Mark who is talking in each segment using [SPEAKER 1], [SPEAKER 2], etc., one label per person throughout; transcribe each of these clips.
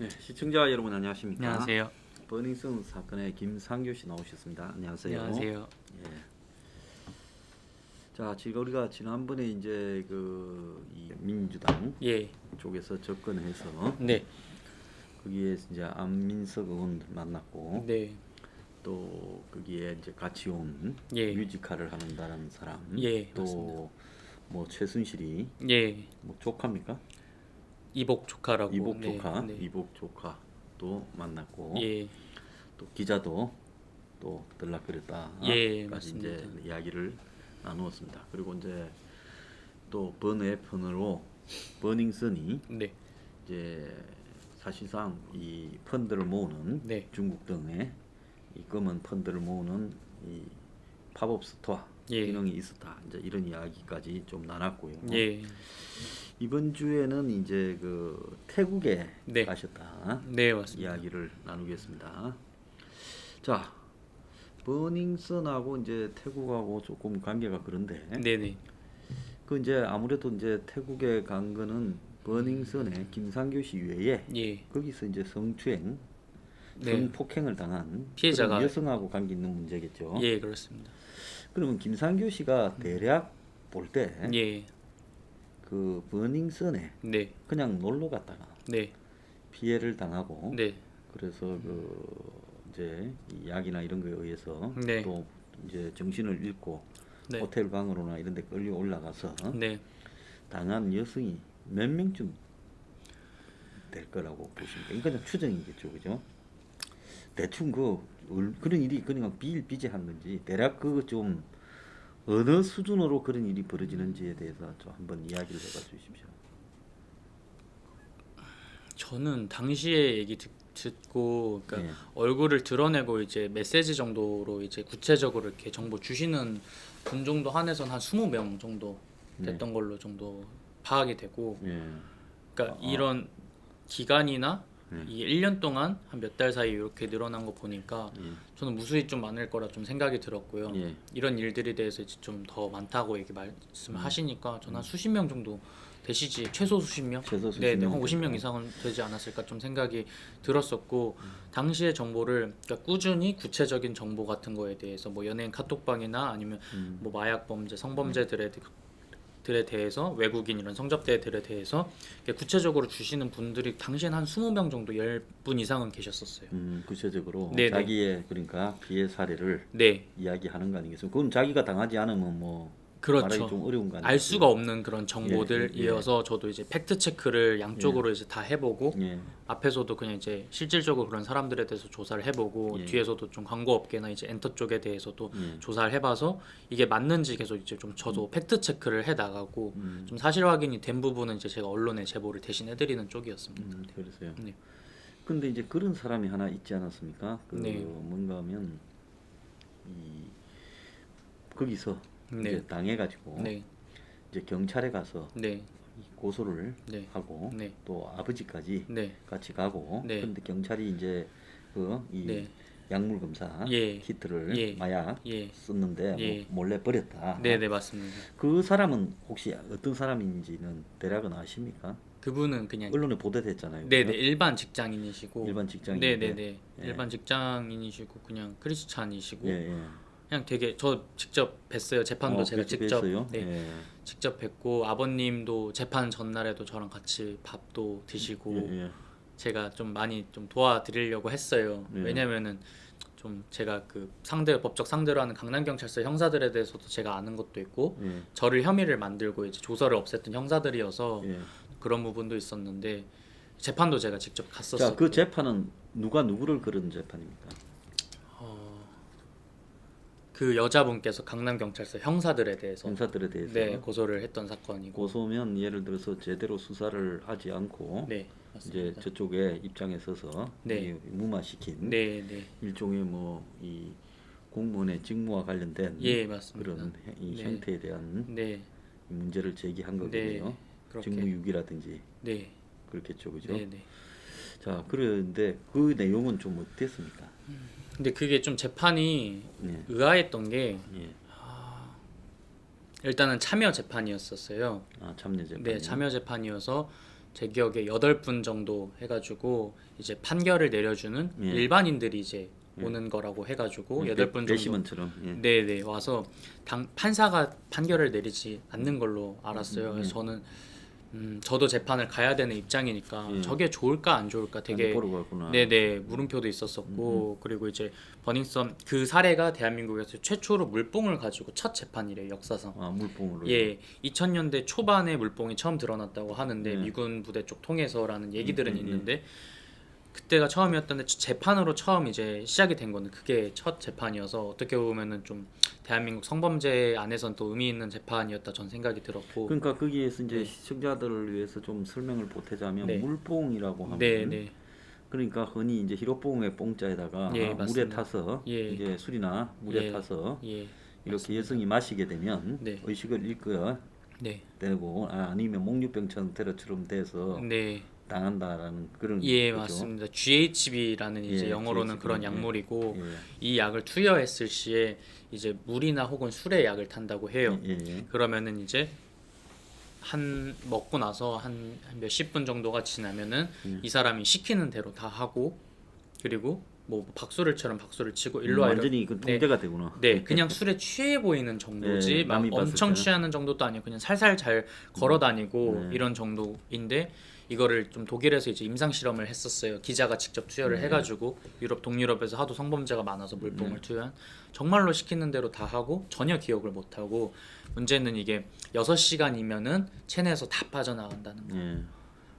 [SPEAKER 1] 네, 시청자 여러분 안녕하십니까?
[SPEAKER 2] 안녕하세요.
[SPEAKER 1] 버닝썬 사건의 김상규 씨 나오셨습니다. 안녕하세요.
[SPEAKER 2] 안녕하세요.
[SPEAKER 1] 예. 자, 지금 우리가 지난번에 이제 이 민주당
[SPEAKER 2] 예.
[SPEAKER 1] 쪽에서 접근해서
[SPEAKER 2] 네.
[SPEAKER 1] 거기에 이제 안민석 의원 만났고
[SPEAKER 2] 네.
[SPEAKER 1] 또 거기에 이제 같이 온
[SPEAKER 2] 예.
[SPEAKER 1] 뮤지컬을 하는 다른 사람
[SPEAKER 2] 예,
[SPEAKER 1] 또 뭐 최순실이
[SPEAKER 2] 예.
[SPEAKER 1] 뭐 조카입니까?
[SPEAKER 2] 이복 조카라고.
[SPEAKER 1] 이복 조카,
[SPEAKER 2] 네.
[SPEAKER 1] 이복 조카도 만났고
[SPEAKER 2] 예.
[SPEAKER 1] 또 기자도 또 들락거렸다.
[SPEAKER 2] 예,
[SPEAKER 1] 까지
[SPEAKER 2] 맞습니다.
[SPEAKER 1] 이제 이야기를 나누었습니다. 그리고 이제 또 번외편으로 버닝썬이
[SPEAKER 2] 네.
[SPEAKER 1] 이제 사실상 이 펀드를 모으는
[SPEAKER 2] 네.
[SPEAKER 1] 중국 등의 이 검은 펀드를 모으는 이 팝업 스토어
[SPEAKER 2] 예.
[SPEAKER 1] 기능이 있었다. 이제 이런 이야기까지 좀 나눴고요.
[SPEAKER 2] 예.
[SPEAKER 1] 이번 주에는 이제 그 태국에
[SPEAKER 2] 네.
[SPEAKER 1] 가셨다.
[SPEAKER 2] 네, 맞습니다.
[SPEAKER 1] 이야기를 나누겠습니다. 자, 버닝썬하고 이제 태국하고 조금 관계가 그런데
[SPEAKER 2] 네, 네.
[SPEAKER 1] 그 이제 아무래도 이제 태국에 간 거는 버닝썬의 김상규 씨 외에
[SPEAKER 2] 예.
[SPEAKER 1] 거기서 이제 성추행,
[SPEAKER 2] 네.
[SPEAKER 1] 성폭행을 당한
[SPEAKER 2] 피해자가-
[SPEAKER 1] 그런 여성하고 관계 있는 문제겠죠.
[SPEAKER 2] 예, 그렇습니다.
[SPEAKER 1] 그러면 김상규 씨가 대략 볼 때 그
[SPEAKER 2] 예.
[SPEAKER 1] 버닝썬에
[SPEAKER 2] 네.
[SPEAKER 1] 그냥 놀러 갔다가
[SPEAKER 2] 네.
[SPEAKER 1] 피해를 당하고
[SPEAKER 2] 네.
[SPEAKER 1] 그래서 이제 이 약이나 이런 거에 의해서
[SPEAKER 2] 네.
[SPEAKER 1] 또 이제 정신을 잃고
[SPEAKER 2] 네.
[SPEAKER 1] 호텔 방으로나 이런 데 끌려 올라가서
[SPEAKER 2] 네.
[SPEAKER 1] 당한 여성이 몇 명쯤 될 거라고 보십니까? 이건 그냥 추정이겠죠, 그죠? 대충 그런 일이 그냥 비일비재한 건지 대략 그 좀 어느 수준으로 그런 일이 벌어지는지에 대해서 좀 한번 이야기를 해봐 주십시오.
[SPEAKER 2] 저는 당시에 얘기 듣고 그러니까
[SPEAKER 1] 예.
[SPEAKER 2] 얼굴을 드러내고 이제 메시지 정도로 이제 구체적으로 이렇게 정보 주시는 분 정도 한해서는 한 20명 정도 됐던 걸로 정도 파악이 되고
[SPEAKER 1] 예.
[SPEAKER 2] 그러니까 이런 기간이나
[SPEAKER 1] 네.
[SPEAKER 2] 이 1년 동안 한 몇 달 사이 이렇게 늘어난 거 보니까
[SPEAKER 1] 예.
[SPEAKER 2] 저는 무수히 좀 많을 거라 좀 생각이 들었고요.
[SPEAKER 1] 예.
[SPEAKER 2] 이런 일들에 대해서 이제 좀 더 많다고 말씀을 하시니까 저는 한 수십 명 정도 되시지 최소 수십 명?
[SPEAKER 1] 최소 수십
[SPEAKER 2] 네,
[SPEAKER 1] 명
[SPEAKER 2] 한 50명
[SPEAKER 1] 정도.
[SPEAKER 2] 이상은 되지 않았을까 좀 생각이 들었었고 당시의 정보를 그러니까 꾸준히 구체적인 정보 같은 거에 대해서 뭐 연예인 카톡방이나 아니면 뭐 마약 범죄, 성범죄들에 대해서 외국인 이런 성접대들에 대해서 구체적으로 주시는 분들이 당시엔 한 20명 정도 10분 이상은 계셨었어요.
[SPEAKER 1] 구체적으로
[SPEAKER 2] 네네.
[SPEAKER 1] 자기의 그러니까 피해 사례를
[SPEAKER 2] 네,
[SPEAKER 1] 이야기하는 거 아니겠습니까? 그럼 자기가 당하지 않으면 뭐
[SPEAKER 2] 그렇죠.
[SPEAKER 1] 말하기 좀 어려운 거 아니겠어요?
[SPEAKER 2] 알 수가 없는 그런 정보들이어서
[SPEAKER 1] 예.
[SPEAKER 2] 저도 이제 팩트 체크를 양쪽으로 이제 다 해보고
[SPEAKER 1] 예.
[SPEAKER 2] 앞에서도 그냥 이제 실질적으로 그런 사람들에 대해서 조사를 해보고
[SPEAKER 1] 예.
[SPEAKER 2] 뒤에서도 좀 광고 업계나 이제 엔터 쪽에 대해서도
[SPEAKER 1] 예.
[SPEAKER 2] 조사를 해봐서 이게 맞는지 계속 이제 좀 저도 팩트 체크를 해 나가고 좀 사실 확인이 된 부분은 이제 제가 언론에 제보를 대신 해드리는 쪽이었습니다.
[SPEAKER 1] 그러세요.
[SPEAKER 2] 네.
[SPEAKER 1] 근데 이제 그런 사람이 하나 있지 않았습니까?
[SPEAKER 2] 네.
[SPEAKER 1] 뭔가 하면 이 거기서
[SPEAKER 2] 네.
[SPEAKER 1] 이제 당해가지고
[SPEAKER 2] 네,
[SPEAKER 1] 이제 경찰에 가서
[SPEAKER 2] 네,
[SPEAKER 1] 고소를
[SPEAKER 2] 네.
[SPEAKER 1] 하고
[SPEAKER 2] 네.
[SPEAKER 1] 또 아버지까지
[SPEAKER 2] 네,
[SPEAKER 1] 같이 가고
[SPEAKER 2] 네.
[SPEAKER 1] 그런데 경찰이 이제 이
[SPEAKER 2] 네.
[SPEAKER 1] 약물 검사
[SPEAKER 2] 예.
[SPEAKER 1] 키트를
[SPEAKER 2] 예.
[SPEAKER 1] 마약
[SPEAKER 2] 예.
[SPEAKER 1] 썼는데
[SPEAKER 2] 예.
[SPEAKER 1] 뭐 몰래 버렸다.
[SPEAKER 2] 네, 네, 맞습니다.
[SPEAKER 1] 그 사람은 혹시 어떤 사람인지는 대략은 아십니까?
[SPEAKER 2] 그분은 그냥
[SPEAKER 1] 언론에 보도됐잖아요.
[SPEAKER 2] 네네
[SPEAKER 1] 그죠?
[SPEAKER 2] 일반 직장인이시고
[SPEAKER 1] 일반 직장인인데.
[SPEAKER 2] 네네네
[SPEAKER 1] 예.
[SPEAKER 2] 일반 직장인이시고 그냥 크리스찬이시고
[SPEAKER 1] 예, 예.
[SPEAKER 2] 그냥 되게 저 직접 뵀어요. 재판도 제가
[SPEAKER 1] 그렇게
[SPEAKER 2] 직접
[SPEAKER 1] 뵀어요?
[SPEAKER 2] 네,
[SPEAKER 1] 예.
[SPEAKER 2] 직접 뵙고 아버님도 재판 전날에도 저랑 같이 밥도 드시고
[SPEAKER 1] 예, 예.
[SPEAKER 2] 제가 좀 많이 좀 도와드리려고 했어요.
[SPEAKER 1] 예.
[SPEAKER 2] 왜냐면은 좀 제가 그 법적 상대로 하는 강남경찰서 형사들에 대해서도 제가 아는 것도 있고
[SPEAKER 1] 예.
[SPEAKER 2] 저를 혐의를 만들고 이제 조서를 없앴던 형사들이어서
[SPEAKER 1] 예.
[SPEAKER 2] 그런 부분도 있었는데 재판도 제가 직접 갔었었고
[SPEAKER 1] 자, 그 재판은 누가 누구를 그런 재판입니까?
[SPEAKER 2] 그 여자분께서 강남경찰서 형사들에 대해서
[SPEAKER 1] 형사들에 대해서
[SPEAKER 2] 네 고소를 했던 사건이고
[SPEAKER 1] 고소면 예를 들어서 제대로 수사를 하지 않고
[SPEAKER 2] 네
[SPEAKER 1] 이제
[SPEAKER 2] 맞습니다.
[SPEAKER 1] 저쪽에 입장에 서서
[SPEAKER 2] 네.
[SPEAKER 1] 이 무마시킨
[SPEAKER 2] 네, 네.
[SPEAKER 1] 일종의 뭐 이 공무원의 직무와 관련된
[SPEAKER 2] 예, 맞습니다.
[SPEAKER 1] 그런 이
[SPEAKER 2] 네.
[SPEAKER 1] 형태에 대한
[SPEAKER 2] 네.
[SPEAKER 1] 문제를 제기한
[SPEAKER 2] 네.
[SPEAKER 1] 거거든요.
[SPEAKER 2] 그렇게
[SPEAKER 1] 직무유기라든지
[SPEAKER 2] 네.
[SPEAKER 1] 그렇겠죠, 그죠?
[SPEAKER 2] 네, 네.
[SPEAKER 1] 자, 그런데 그 내용은 좀 어땠습니까?
[SPEAKER 2] 근데 그게 좀 재판이
[SPEAKER 1] 예,
[SPEAKER 2] 의아했던 게
[SPEAKER 1] 예.
[SPEAKER 2] 일단은 참여 재판이었었어요.
[SPEAKER 1] 아, 참여 재판.
[SPEAKER 2] 네, 참여 재판이어서 제 기억에 8분 정도 해가지고 이제 판결을 내려주는
[SPEAKER 1] 예.
[SPEAKER 2] 일반인들이 이제
[SPEAKER 1] 예.
[SPEAKER 2] 오는 거라고 해가지고
[SPEAKER 1] 예,
[SPEAKER 2] 8분 정도
[SPEAKER 1] 배심원처럼. 예.
[SPEAKER 2] 네네 와서 판사가 판결을 내리지 않는 걸로 알았어요. 그래서
[SPEAKER 1] 예.
[SPEAKER 2] 저는 저도 재판을 가야 되는 입장이니까
[SPEAKER 1] 예.
[SPEAKER 2] 저게 좋을까 안 좋을까 되게
[SPEAKER 1] 보러 갔구나.
[SPEAKER 2] 네네 물음표도 있었었고 그리고 이제 버닝썬 그 사례가 대한민국에서 최초로 물뽕을 가지고 첫 재판이래요 역사상.
[SPEAKER 1] 아, 물뽕으로.
[SPEAKER 2] 예, 2000년대 초반에 물뽕이 처음 드러났다고 하는데
[SPEAKER 1] 예.
[SPEAKER 2] 미군 부대 쪽 통해서라는 얘기들은
[SPEAKER 1] 예.
[SPEAKER 2] 있는데 그때가 처음이었던데 재판으로 처음 이제 시작이 된 거는 그게 첫 재판이어서 어떻게 보면은 좀 대한민국 성범죄 안에선 또 의미 있는 재판이었다 전 생각이 들었고.
[SPEAKER 1] 그러니까 거기에서 이제
[SPEAKER 2] 네.
[SPEAKER 1] 시청자들을 위해서 좀 설명을 보태자면
[SPEAKER 2] 네.
[SPEAKER 1] 물뽕이라고 하면
[SPEAKER 2] 네, 네.
[SPEAKER 1] 그러니까 흔히 이제 히로뽕의 뽕자에다가
[SPEAKER 2] 예,
[SPEAKER 1] 물에
[SPEAKER 2] 맞습니다.
[SPEAKER 1] 타서
[SPEAKER 2] 예.
[SPEAKER 1] 이제 술이나 물에
[SPEAKER 2] 예.
[SPEAKER 1] 타서
[SPEAKER 2] 예.
[SPEAKER 1] 이렇게
[SPEAKER 2] 맞습니다.
[SPEAKER 1] 여성이 마시게 되면
[SPEAKER 2] 네.
[SPEAKER 1] 의식을 잃게
[SPEAKER 2] 네.
[SPEAKER 1] 되고 아니면 목류병처럼 테러처럼 돼서
[SPEAKER 2] 네.
[SPEAKER 1] 당한다라는 그런
[SPEAKER 2] 예,
[SPEAKER 1] 거죠.
[SPEAKER 2] 맞습니다. GHB라는 이제
[SPEAKER 1] 예,
[SPEAKER 2] 영어로는
[SPEAKER 1] GHB,
[SPEAKER 2] 그런
[SPEAKER 1] 예.
[SPEAKER 2] 약물이고
[SPEAKER 1] 예.
[SPEAKER 2] 이 약을 투여했을 시에 이제 물이나 혹은 술의 약을 탄다고 해요.
[SPEAKER 1] 예.
[SPEAKER 2] 그러면은 이제 한 먹고 나서 한 몇십 분 정도가 지나면은 이 사람이 시키는 대로 다 하고 그리고 뭐 박수를처럼 박수를 치고 일로 와
[SPEAKER 1] 완전히 그 통제가 되구나.
[SPEAKER 2] 네, 그냥 술에 취해 보이는 정도지
[SPEAKER 1] 예,
[SPEAKER 2] 막
[SPEAKER 1] 남이 봤을
[SPEAKER 2] 엄청
[SPEAKER 1] 때는.
[SPEAKER 2] 취하는 정도도 아니고 그냥 살살 잘 걸어 다니고
[SPEAKER 1] 네.
[SPEAKER 2] 이런 정도인데 이거를 좀 독일에서 이제 임상 실험을 했었어요. 기자가 직접 투여를
[SPEAKER 1] 네.
[SPEAKER 2] 해가지고 유럽 동유럽에서 하도 성범죄가 많아서 물뽕을 투여한 정말로 시키는 대로 다 하고 전혀 기억을 못 하고 문제는 이게 6시간이면은 체내에서 다 빠져나간다는 거.
[SPEAKER 1] 예.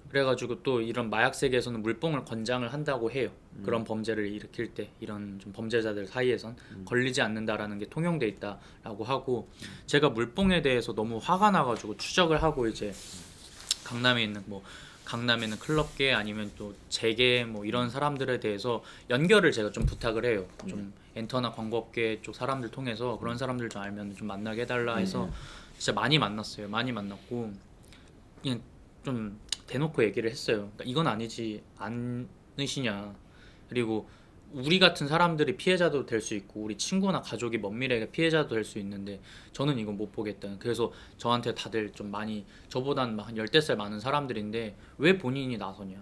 [SPEAKER 2] 그래가지고 또 이런 마약 세계에서는 물뽕을 권장을 한다고 해요. 그런 범죄를 일으킬 때 이런 좀 범죄자들 사이에선 걸리지 않는다라는 게 통용돼 있다라고 하고 제가 물뽕에 대해서 너무 화가 나가지고 추적을 하고 이제 강남에 있는 클럽계 아니면 또 재계 뭐 이런 사람들에 대해서 연결을 제가 좀 부탁을 해요. 좀 엔터나 광고업계 쪽 사람들 통해서 그런 사람들 좀 알면 좀 만나게 해달라 해서 진짜 많이 만났어요. 많이 만났고 그냥 좀 대놓고 얘기를 했어요. 그러니까 이건 아니지 않으시냐. 그리고 우리 같은 사람들이 피해자도 될 수 있고 우리 친구나 가족이 먼 미래에 피해자도 될 수 있는데 저는 이건 못 보겠다. 그래서 저한테 다들 좀 많이 저보단 한 10살 많은 사람들인데 왜 본인이 나서냐.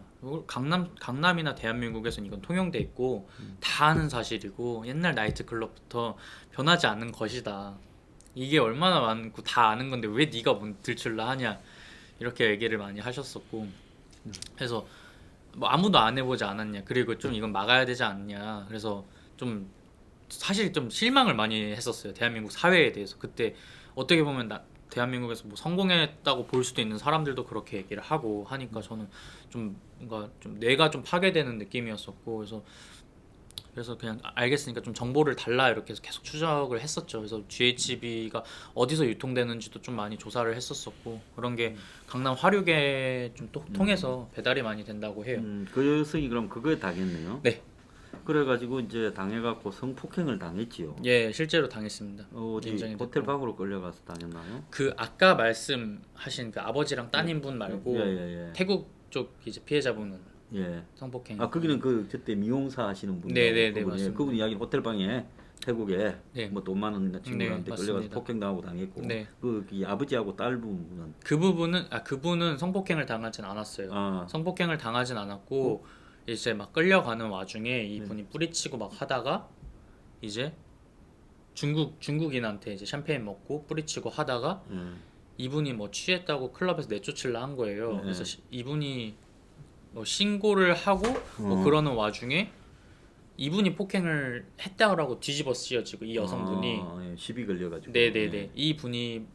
[SPEAKER 2] 강남이나 대한민국에서는 이건 통용돼 있고 다 아는 사실이고 옛날 나이트클럽부터 변하지 않는 것이다. 이게 얼마나 많고 다 아는 건데 왜 네가 들출라 하냐. 이렇게 얘기를 많이 하셨었고 그래서 뭐 아무도 안 해보지 않았냐 그리고 좀 이건 막아야 되지 않냐 그래서 좀 사실 좀 실망을 많이 했었어요 대한민국 사회에 대해서 그때 어떻게 보면 대한민국에서 뭐 성공했다고 볼 수도 있는 사람들도 그렇게 얘기를 하고 하니까 저는 좀 뭔가 좀 뇌가 좀 파괴되는 느낌이었었고 그래서 그냥 알겠으니까 좀 정보를 달라 이렇게 해서 계속 추적을 했었죠. 그래서 GHB가 어디서 유통되는지도 좀 많이 조사를 했었었고 그런 게 강남 화류계 좀 통해서 배달이 많이 된다고 해요.
[SPEAKER 1] 그 여성이 그럼 그거에 당했네요.
[SPEAKER 2] 네.
[SPEAKER 1] 그래가지고 이제 당해갖고 성폭행을 당했지요.
[SPEAKER 2] 예, 실제로 당했습니다.
[SPEAKER 1] 어디
[SPEAKER 2] 인정이
[SPEAKER 1] 호텔
[SPEAKER 2] 됐고.
[SPEAKER 1] 방으로 끌려가서 당했나요?
[SPEAKER 2] 그 아까 말씀하신 그 아버지랑 따님분 말고
[SPEAKER 1] 예.
[SPEAKER 2] 태국 쪽 이제 피해자분은
[SPEAKER 1] 예.
[SPEAKER 2] 성폭행.
[SPEAKER 1] 아 거기는 그 그때 미용사 하시는 분.
[SPEAKER 2] 네네네, 맞습니다.
[SPEAKER 1] 그분 이야기 호텔 방에 태국에
[SPEAKER 2] 네.
[SPEAKER 1] 뭐 돈 많은 친구한테
[SPEAKER 2] 네,
[SPEAKER 1] 끌려가서
[SPEAKER 2] 맞습니다.
[SPEAKER 1] 폭행 당하고 당했고.
[SPEAKER 2] 네.
[SPEAKER 1] 그 아버지하고 딸 부분은
[SPEAKER 2] 그분은 성폭행을 당하진 않았어요.
[SPEAKER 1] 아.
[SPEAKER 2] 성폭행을 당하진 않았고 이제 막 끌려가는 와중에 이분이 뿌리치고 막 하다가 이제 중국인한테 이제 샴페인 먹고 뿌리치고 하다가 이분이 뭐 취했다고 클럽에서 내쫓으려 한 거예요. 그래서 이분이 뭐 신고를 하고 뭐 그러는 와중에 이분이 폭행을 했다고 뒤집어 쓰여지고 이 여성분이
[SPEAKER 1] 시비 걸려가지고.
[SPEAKER 2] 네네네 이 분이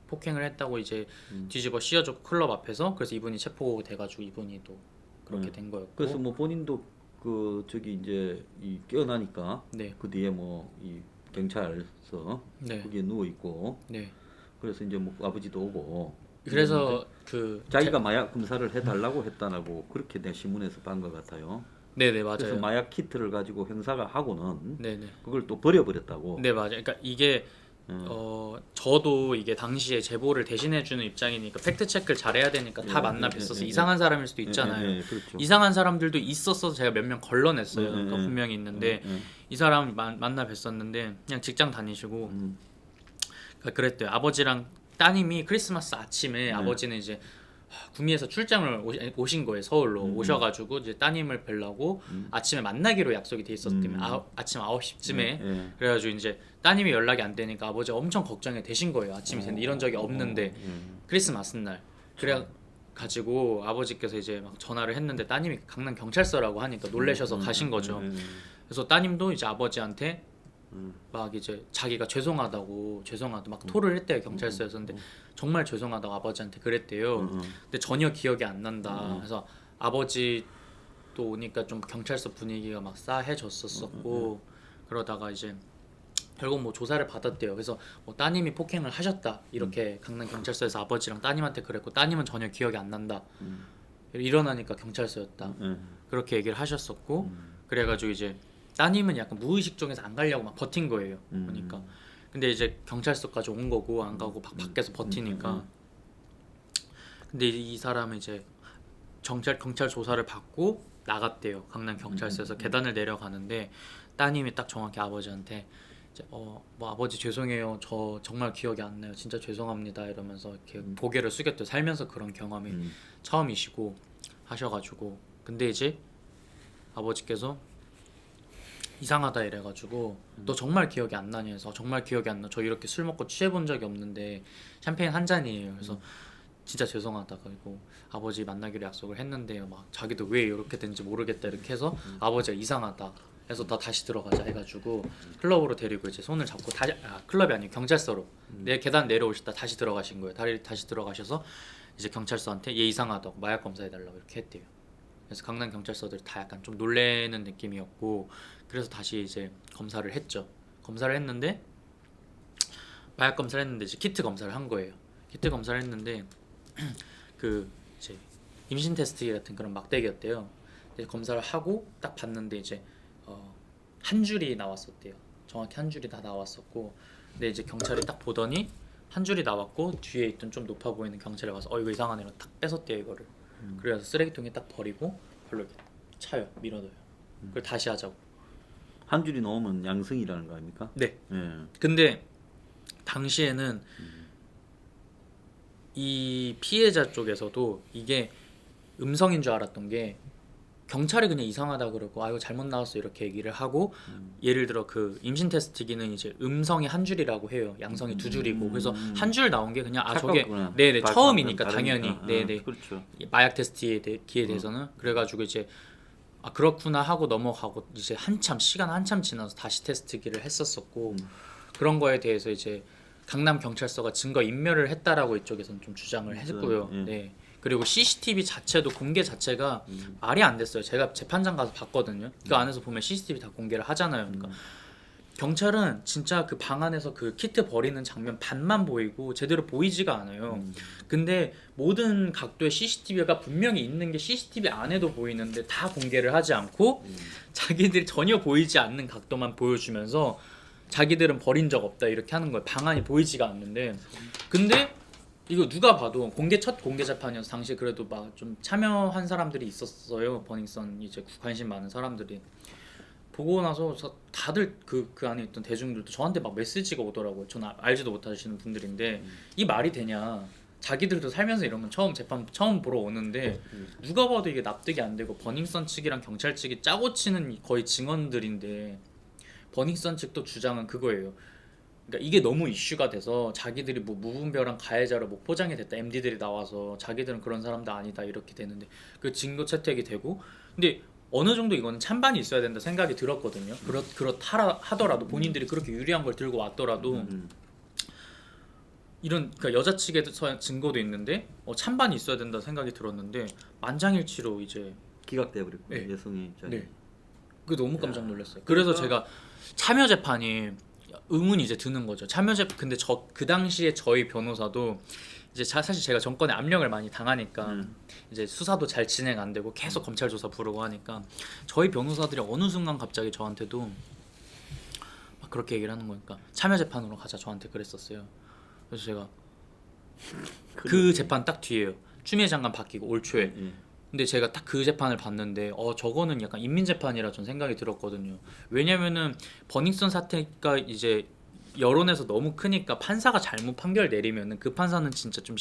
[SPEAKER 2] 폭행을 했다고 이제 뒤집어 씌워졌고 클럽 앞에서 그래서 이분이 체포돼가지고 이분이 또 그렇게 된 거였고
[SPEAKER 1] 그래서 뭐 본인도 그 저기 이제 이 깨어나니까
[SPEAKER 2] 네.
[SPEAKER 1] 그 뒤에 뭐 이 경찰서
[SPEAKER 2] 네.
[SPEAKER 1] 거기에 누워 있고
[SPEAKER 2] 네
[SPEAKER 1] 그래서 이제 뭐 아버지도 오고
[SPEAKER 2] 그래서 그
[SPEAKER 1] 자기가 마약 검사를 해달라고 했다라고 그렇게 내 신문에서 본 것 같아요.
[SPEAKER 2] 네네
[SPEAKER 1] 그래서
[SPEAKER 2] 맞아요.
[SPEAKER 1] 마약 키트를 가지고 형사가 하고는
[SPEAKER 2] 네네
[SPEAKER 1] 그걸 또 버려버렸다고.
[SPEAKER 2] 네 맞아요. 그러니까 이게 저도 이게 당시에 제보를 대신해주는 입장이니까 팩트 체크를 잘해야 되니까 다 만나 뵀어서 이상한 사람일 수도 있잖아요.
[SPEAKER 1] 그렇죠.
[SPEAKER 2] 이상한 사람들도 있었어서 제가 몇 명 걸러냈어요. 그러니까 분명히 있는데 이 사람 만나 뵀었는데 그냥 직장 다니시고 그랬대요. 아버지랑 따님이 크리스마스 아침에 아버지는 이제 구미에서 출장을 오신 거예요. 서울로 오셔가지고 이제 따님을 뵈려고 아침에 만나기로 약속이 돼 있었기 때문에 아침 9시쯤에
[SPEAKER 1] 예.
[SPEAKER 2] 그래가지고 이제 따님이 연락이 안 되니까 아버지가 엄청 걱정이 되신 거예요. 아침이 됐는데 이런 적이 없는데 크리스마스 날 그래 가지고 아버지께서 이제 막 전화를 했는데 따님이 강남 경찰서라고 하니까 놀라셔서 가신 거죠. 그래서 따님도 이제 아버지한테 막 이제 자기가 죄송하다고 막 토를 했대요 경찰서에서. 근데 정말 죄송하다고 아버지한테 그랬대요. 근데 전혀 기억이 안 난다. 그래서 아버지도 오니까 좀 경찰서 분위기가 막 싸해졌었고 그러다가 이제 결국 뭐 조사를 받았대요. 그래서 뭐 따님이 폭행을 하셨다 이렇게 강남 경찰서에서 아버지랑 따님한테 그랬고 따님은 전혀 기억이 안 난다. 일어나니까 경찰서였다. 그렇게 얘기를 하셨었고 그래가지고 이제 따님은 약간 무의식 중에서 안 가려고 막 버틴 거예요. 보니까. 근데 이제 경찰서까지 온 거고 안 가고 밖에서 버티니까. 근데 이 사람은 이제 경찰 조사를 받고 나갔대요. 강남 경찰서에서 계단을 내려가는데 따님이 딱 정확히 아버지한테 이제 뭐 아버지 죄송해요. 저 정말 기억이 안 나요. 진짜 죄송합니다. 이러면서 이렇게 고개를 숙였대요. 살면서 그런 경험이 처음이시고 하셔가지고 근데 이제 아버지께서 이상하다 이래가지고 너 정말 기억이 안 나냐 해서 정말 기억이 안 나. 저 이렇게 술 먹고 취해본 적이 없는데 샴페인 한 잔이에요. 그래서 진짜 죄송하다. 그리고 아버지 만나기로 약속을 했는데요. 막 자기도 왜 이렇게 된지 모르겠다 이렇게 해서 아버지가 이상하다. 해서 너 다시 들어가자 해가지고 클럽으로 데리고 이제 손을 잡고 클럽이 아니고 경찰서로 내 계단 내려오시다 다시 들어가신 거예요. 다시 들어가셔서 이제 경찰서한테 얘 이상하다고 마약 검사해달라고 이렇게 했대요. 그래서 강남 경찰서들이 다 약간 좀 놀래는 느낌이었고 그래서 다시 이제 검사를 했죠. 검사를 했는데 마약 검사를 했는데 이제 키트 검사를 한 거예요. 키트 검사를 했는데 그 이제 임신 테스트 같은 그런 막대기였대요. 이제 검사를 하고 딱 봤는데 이제 한 줄이 나왔었대요. 정확히 한 줄이 다 나왔었고 근데 이제 경찰이 딱 보더니 한 줄이 나왔고 뒤에 있던 좀 높아 보이는 경찰이 와서 이거 이상하네 딱 뺏었대요 이거를. 그래서 쓰레기통에 딱 버리고 별로 이렇게 차요 밀어넣어요. 그걸 다시 하자고.
[SPEAKER 1] 한 줄이 넘으면 양성이라는 거 아닙니까?
[SPEAKER 2] 네.
[SPEAKER 1] 예.
[SPEAKER 2] 근데 당시에는 이 피해자 쪽에서도 이게 음성인 줄 알았던 게 경찰이 그냥 이상하다 그러고 이거 잘못 나왔어 이렇게 얘기를 하고 예를 들어 그 임신 테스트기는 이제 음성이 한 줄이라고 해요. 양성이 두 줄이고 그래서 한 줄 나온 게 그냥 저게
[SPEAKER 1] 착각이구나.
[SPEAKER 2] 네네
[SPEAKER 1] 발-
[SPEAKER 2] 처음이니까
[SPEAKER 1] 다르니까.
[SPEAKER 2] 당연히 네네
[SPEAKER 1] 그렇죠.
[SPEAKER 2] 마약 테스트에 기에 대해서는 그래가지고 이제 그렇구나 하고 넘어가고 이제 시간 한참 지나서 다시 테스트기를 했었었고 그런 거에 대해서 이제 강남 경찰서가 증거 인멸을 했다라고 이쪽에서는 좀 주장을 했고요.
[SPEAKER 1] 예.
[SPEAKER 2] 네. 그리고 CCTV 자체도 공개 자체가 말이 안 됐어요. 제가 재판장 가서 봤거든요. 그 안에서 보면 CCTV 다 공개를 하잖아요. 그러니까 경찰은 진짜 그 방 안에서 그 키트 버리는 장면 반만 보이고 제대로 보이지가 않아요. 근데 모든 각도의 CCTV가 분명히 있는 게 CCTV 안에도 보이는데 다 공개를 하지 않고 자기들이 전혀 보이지 않는 각도만 보여주면서 자기들은 버린 적 없다 이렇게 하는 거예요. 방 안이 보이지가 않는데 근데 이거 누가 봐도 첫 공개 재판이어서 당시 그래도 막 좀 참여한 사람들이 있었어요. 버닝썬 이제 관심 많은 사람들이 보고 나서 다들 그 안에 있던 대중들도 저한테 막 메시지가 오더라고요. 저는 알지도 못하시는 분들인데 이 말이 되냐? 자기들도 살면서 이런 건 재판 처음 보러 오는데 누가 봐도 이게 납득이 안 되고 버닝썬 측이랑 경찰 측이 짜고 치는 거의 증언들인데 버닝썬 측도 주장은 그거예요. 그러니까 이게 너무 이슈가 돼서 자기들이 뭐 무분별한 가해자로 뭐 포장이 됐다 MD들이 나와서 자기들은 그런 사람도 아니다 이렇게 되는데 그 증거 채택이 되고 근데 어느 정도 이거는 찬반이 있어야 된다 생각이 들었거든요. 그렇다 하더라도 본인들이 그렇게 유리한 걸 들고 왔더라도 이런 그러니까 여자 측에서 증거도 있는데 찬반이 있어야 된다 생각이 들었는데 만장일치로 이제
[SPEAKER 1] 기각돼 버렸고
[SPEAKER 2] 네.
[SPEAKER 1] 여성의 입장이.
[SPEAKER 2] 네. 그게 너무 깜짝 놀랐어요. 그래서 제가 참여 재판이 의문이 이제 드는 거죠. 근데 그 당시에 저희 변호사도 이제 사실 제가 정권에 압력을 많이 당하니까 이제 수사도 잘 진행 안 되고 계속 검찰 조사 부르고 하니까 저희 변호사들이 어느 순간 갑자기 저한테도 막 그렇게 얘기를 하는 거니까 참여 재판으로 가자 저한테 그랬었어요. 그래서 제가 그 재판 딱 뒤에요. 추미애 장관 바뀌고 올 초에. 근데 제가 딱 그 재판을 봤는데 저거는 약간 인민재판이라 전 생각이 들었거든요. 왜냐면은 버닝썬 사태가 이제 여론에서 너무 크니까 판사가 잘못 판결 내리면은 그 판사는 진짜 좀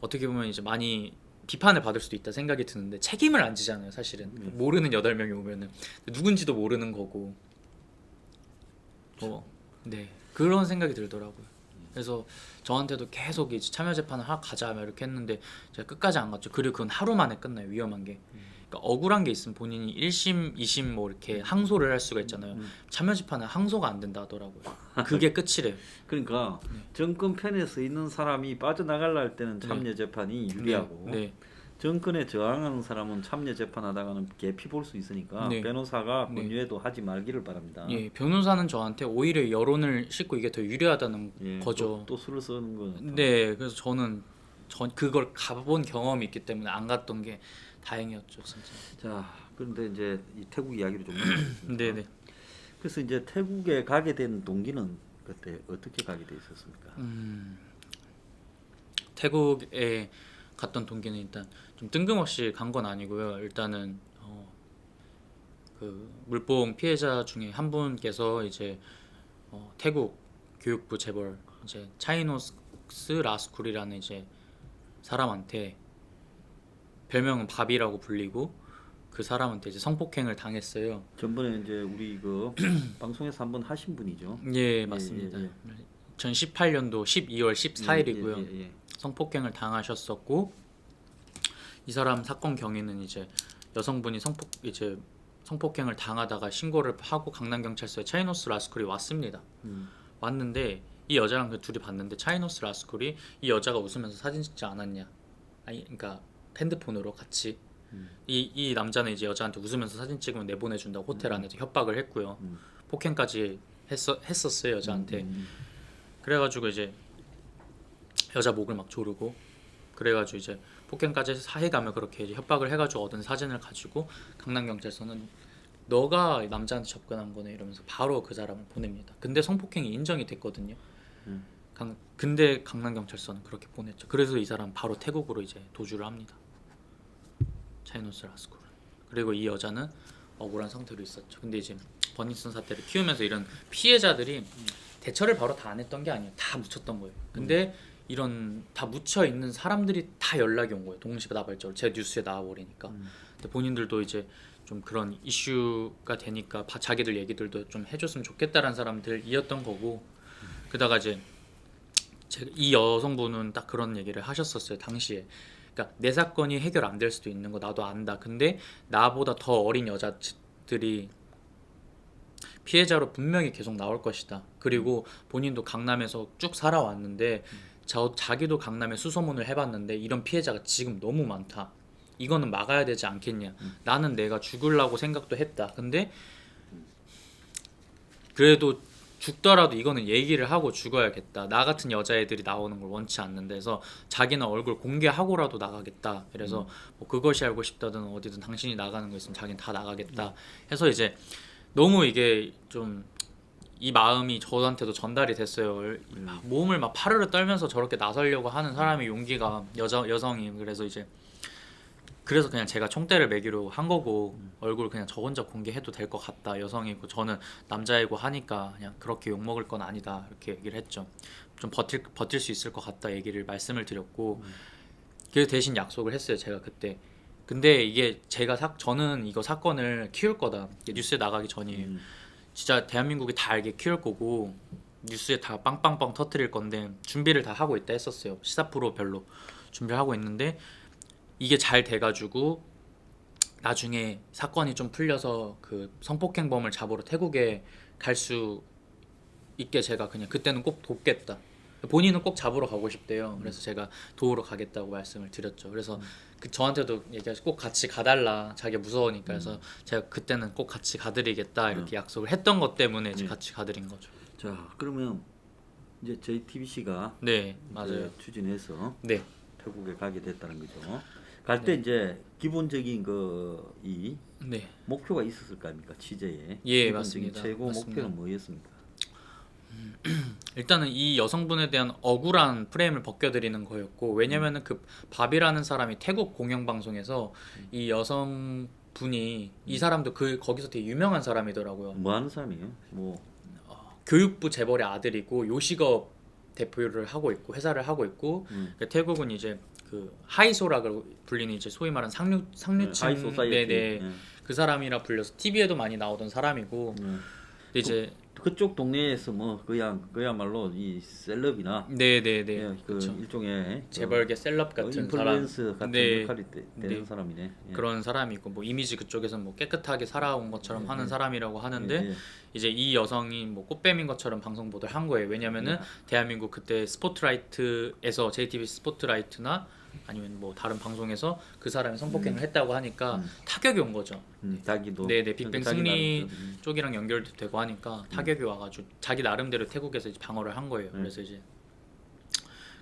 [SPEAKER 2] 어떻게 보면 이제 많이 비판을 받을 수도 있다 생각이 드는데 책임을 안 지잖아요 사실은. 모르는 8명이 오면은 누군지도 모르는 거고 네 그런 생각이 들더라고요. 그래서 저한테도 계속 이제 참여 재판을 가자 막 이렇게 했는데 제가 끝까지 안 갔죠. 그리고 그건 하루 만에 끝나요. 위험한 게. 그러니까 억울한 게 있으면 본인이 1심, 2심 뭐 이렇게 항소를 할 수가 있잖아요. 참여 재판은 항소가 안 된다 하더라고요. 그게 끝이래요.
[SPEAKER 1] 그러니까 정권 편에 서 있는 사람이 빠져나가려 할 때는 참여 재판이 유리하고
[SPEAKER 2] 네.
[SPEAKER 1] 정권에 저항하는 사람은 참여 재판하다가는 개피 볼 수 있으니까
[SPEAKER 2] 네.
[SPEAKER 1] 변호사가 권유해도 하지 말기를 바랍니다.
[SPEAKER 2] 예, 변호사는 저한테 오히려 여론을 싣고 이게 더 유리하다는
[SPEAKER 1] 예,
[SPEAKER 2] 거죠.
[SPEAKER 1] 또 술을 쓰는 건.
[SPEAKER 2] 네, 그래서 전 그걸 가본 경험이 있기 때문에 안 갔던 게 다행이었죠, 진짜.
[SPEAKER 1] 자, 그런데 이제 이 태국 이야기로 좀 넘어가겠습니다.
[SPEAKER 2] 네네.
[SPEAKER 1] 그래서 이제 태국에 가게 된 동기는 그때 어떻게 가게 돼 있었습니까?
[SPEAKER 2] 태국에 갔던 동기는 일단 좀 뜬금없이 간 건 아니고요. 일단은 그 물봉 피해자 중에 한 분께서 이제 태국 교육부 재벌 이제 차이노스 라스쿨이라는 이제 사람한테 별명은 밥이라고 불리고 그 사람한테 이제 성폭행을 당했어요.
[SPEAKER 1] 전번에 이제 우리 그 방송에서 한번 하신 분이죠.
[SPEAKER 2] 예, 맞습니다. 2018년도 12월 14일이고요. 성폭행을 당하셨었고 이 사람 사건 경위는 이제 여성분이 성폭행을 당하다가 신고를 하고 강남경찰서에 차이노스 라스쿨이 왔습니다. 왔는데 이 여자랑 그 둘이 봤는데 차이노스 라스쿨이 이 여자가 웃으면서 사진 찍지 않았냐? 아니, 그러니까 핸드폰으로 같이 이 남자는 이제 여자한테 웃으면서 사진 찍으면 내보내준다고 호텔 안에서 협박을 했고요. 폭행까지 했었어요 여자한테. 그래가지고 이제 여자 목을 막 조르고 그래가지고 이제 폭행까지 해가며 그렇게 이제 협박을 해가지고 얻은 사진을 가지고 강남경찰서는 너가 남자한테 접근한 거네 이러면서 바로 그 사람을 보냅니다. 근데 성폭행이 인정이 됐거든요. 근데 강남경찰서는 그렇게 보냈죠. 그래서 이 사람 바로 태국으로 이제 도주를 합니다. 차이노스 라스쿨. 그리고 이 여자는 억울한 상태로 있었죠. 근데 이제 버닝썬 사태를 키우면서 이런 피해자들이 대처를 바로 다 안 했던 게 아니에요. 다 묻혔던 거예요. 근데 이런 다 묻혀 있는 사람들이 다 연락이 온 거예요. 동시다발적으로 제 뉴스에 나와버리니까. 근데 본인들도 이제 좀 그런 이슈가 되니까 자기들 얘기들도 좀 해줬으면 좋겠다라는 사람들이었던 거고. 그러다가 이제 이 여성분은 딱 그런 얘기를 하셨었어요. 당시에. 그러니까 내 사건이 해결 안 될 수도 있는 거 나도 안다. 근데 나보다 더 어린 여자들이 피해자로 분명히 계속 나올 것이다. 그리고 본인도 강남에서 쭉 살아왔는데 자기도 강남에 수소문을 해봤는데 이런 피해자가 지금 너무 많다. 이거는 막아야 되지 않겠냐. 나는 내가 죽으려고 생각도 했다. 근데 그래도 죽더라도 이거는 얘기를 하고 죽어야겠다. 나 같은 여자애들이 나오는 걸 원치 않는데 해서 자기는 얼굴 공개하고라도 나가겠다. 그래서 뭐 그것이 알고 싶다든 어디든 당신이 나가는 거 있으면 자기는 다 나가겠다. 해서 이제 너무 이게 좀 이 마음이 저한테도 전달이 됐어요. 몸을 막 파르르 떨면서 저렇게 나서려고 하는 사람의 용기가 여성이 그래서 그냥 제가 총대를 매기로 한 거고 얼굴 그냥 저 혼자 공개해도 될 것 같다. 여성이고 저는 남자이고 하니까 그냥 그렇게 욕 먹을 건 아니다. 이렇게 얘기를 했죠. 좀 버틸 수 있을 것 같다 얘기를 말씀을 드렸고 그래서 대신 약속을 했어요. 제가 그때. 근데 이게 저는 이거 사건을 키울 거다. 뉴스에 나가기 전이에요. 진짜 대한민국이 다 알게 키울 거고 뉴스에 다 빵빵빵 터뜨릴 건데 준비를 다 하고 있다 했었어요. 시사 프로 별로 준비를 하고 있는데 이게 잘 돼가지고 나중에 사건이 좀 풀려서 그 성폭행범을 잡으러 태국에 갈 수 있게 제가 그냥 그때는 꼭 돕겠다. 본인은 꼭 잡으러 가고 싶대요. 그래서 제가 도우러 가겠다고 말씀을 드렸죠. 그래서 저한테도 얘기하시 꼭 같이 가달라. 자기가 무서우니까. 그래서 제가 그때는 꼭 같이 가드리겠다 이렇게 약속을 했던 것 때문에 이제 같이 가드린 거죠.
[SPEAKER 1] 자, 그러면 이제 JTBC가
[SPEAKER 2] 네, 맞아요.
[SPEAKER 1] 추진해서
[SPEAKER 2] 네.
[SPEAKER 1] 태국에 가게 됐다는 거죠. 갈 때 이제 기본적인 이
[SPEAKER 2] 네.
[SPEAKER 1] 목표가 있었을 거 아닙니까? 취재에.
[SPEAKER 2] 예,
[SPEAKER 1] 기본적인
[SPEAKER 2] 맞습니다.
[SPEAKER 1] 최고
[SPEAKER 2] 맞습니다.
[SPEAKER 1] 목표는 뭐였습니까?
[SPEAKER 2] 일단은 이 여성분에 대한 억울한 프레임을 벗겨드리는 거였고 왜냐면은 그 밥이라는 사람이 태국 공영방송에서 이 여성분이 이 사람도 거기서 되게 유명한 사람이더라고요.
[SPEAKER 1] 뭐 하는 사람이에요? 뭐
[SPEAKER 2] 교육부 재벌의 아들이고 요식업 대표를 하고 있고 회사를 하고 있고 태국은 이제 그 하이소라고 불리는 이제 소위 말하는 상류층
[SPEAKER 1] 하이 소사이어티.
[SPEAKER 2] 네네
[SPEAKER 1] 예.
[SPEAKER 2] 그 사람이라 불려서 TV에도 많이 나오던 사람이고
[SPEAKER 1] 예.
[SPEAKER 2] 근데 이제
[SPEAKER 1] 그쪽 동네에서 뭐 그야말로 이 셀럽이나
[SPEAKER 2] 네네네
[SPEAKER 1] 예, 그
[SPEAKER 2] 그렇죠.
[SPEAKER 1] 일종의
[SPEAKER 2] 재벌계 셀럽 같은 사람
[SPEAKER 1] 인플루언스 같은
[SPEAKER 2] 네.
[SPEAKER 1] 역할이 되는
[SPEAKER 2] 네.
[SPEAKER 1] 사람이네. 예.
[SPEAKER 2] 그런 사람이고 뭐 이미지 그쪽에서는 뭐 깨끗하게 살아온 것처럼
[SPEAKER 1] 예,
[SPEAKER 2] 하는
[SPEAKER 1] 예.
[SPEAKER 2] 사람이라고 하는데
[SPEAKER 1] 예, 예.
[SPEAKER 2] 이제 이 여성이 뭐 꽃뱀인 것처럼 방송 보도를 한 거예요. 왜냐면은 대한민국 그때 스포트라이트에서 JTBC 스포트라이트나 아니면 뭐 다른 방송에서 그 사람이 성폭행을 했다고 하니까 타격이 온 거죠.
[SPEAKER 1] 자기도
[SPEAKER 2] 네네 빅뱅
[SPEAKER 1] 자기
[SPEAKER 2] 승리
[SPEAKER 1] 나름대로,
[SPEAKER 2] 쪽이랑 연결도 되고 하니까 타격이 와가지고 자기 나름대로 태국에서 이제 방어를 한 거예요. 그래서 이제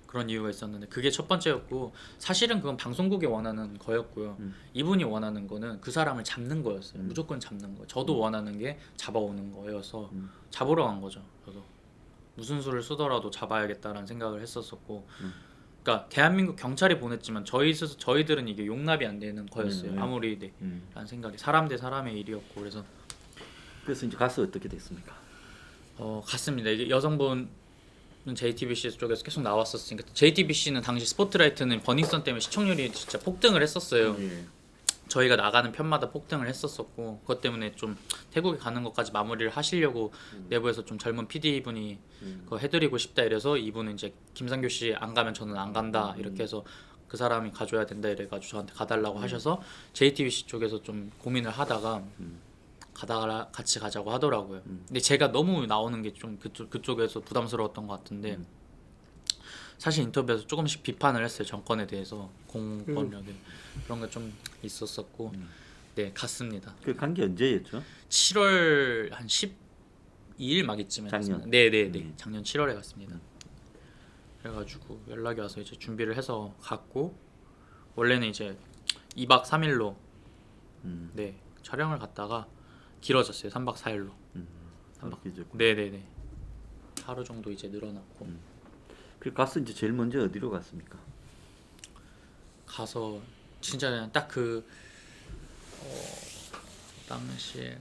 [SPEAKER 2] 그런 이유가 있었는데 그게 첫 번째였고 사실은 그건 방송국이 원하는 거였고요. 이분이 원하는 거는 그 사람을 잡는 거였어요. 무조건 잡는 거. 저도 원하는 게 잡아오는 거여서 잡으러 간 거죠. 저도 무슨 수를 쓰더라도 잡아야겠다라는 생각을 했었었고. 그러니까 대한민국 경찰이 보냈지만 저희들은 이게 용납이 안 되는 거였어요. 아무리 라는 생각이 사람 대 사람의 일이었고 그래서
[SPEAKER 1] 이제 가서 어떻게 됐습니까?
[SPEAKER 2] 갔습니다. 이게 여성분은 JTBC 쪽에서 계속 나왔었으니까 JTBC는 당시 스포트라이트는 버닝썬 때문에 시청률이 진짜 폭등을 했었어요.
[SPEAKER 1] 예.
[SPEAKER 2] 저희가 나가는 편마다 폭등을 했었었고 그것 때문에 좀 태국에 가는 것까지 마무리를 하시려고 내부에서 좀 젊은 PD분이 그거 해드리고 싶다 이래서 이분은 이제 김상교 씨 안 가면 저는 안 간다 이렇게 해서 그 사람이 가줘야 된다 이래가지고 저한테 가달라고 하셔서 JTBC 쪽에서 좀 고민을 하다가 가다가 같이 가자고 하더라고요. 근데 제가 너무 나오는 게 좀 그쪽에서 부담스러웠던 것 같은데 사실 인터뷰에서 조금씩 비판을 했어요. 정권에 대해서 공권력에 그런 게 좀 있었었고 네 갔습니다.
[SPEAKER 1] 그 간 게 언제였죠?
[SPEAKER 2] 7월 한 12일 막이쯤에
[SPEAKER 1] 작년.
[SPEAKER 2] 갔습니다. 네네네 작년 7월에 갔습니다. 그래가지고 연락이 와서 이제 준비를 해서 갔고 원래는 이제 2박 3일로 네 촬영을 갔다가 길어졌어요. 3박 4일로. 네네네 하루 정도 이제 늘어났고
[SPEAKER 1] 그 가서 이제 제일 먼저 어디로 갔습니까?
[SPEAKER 2] 가서 진짜 그냥 딱 그 당시에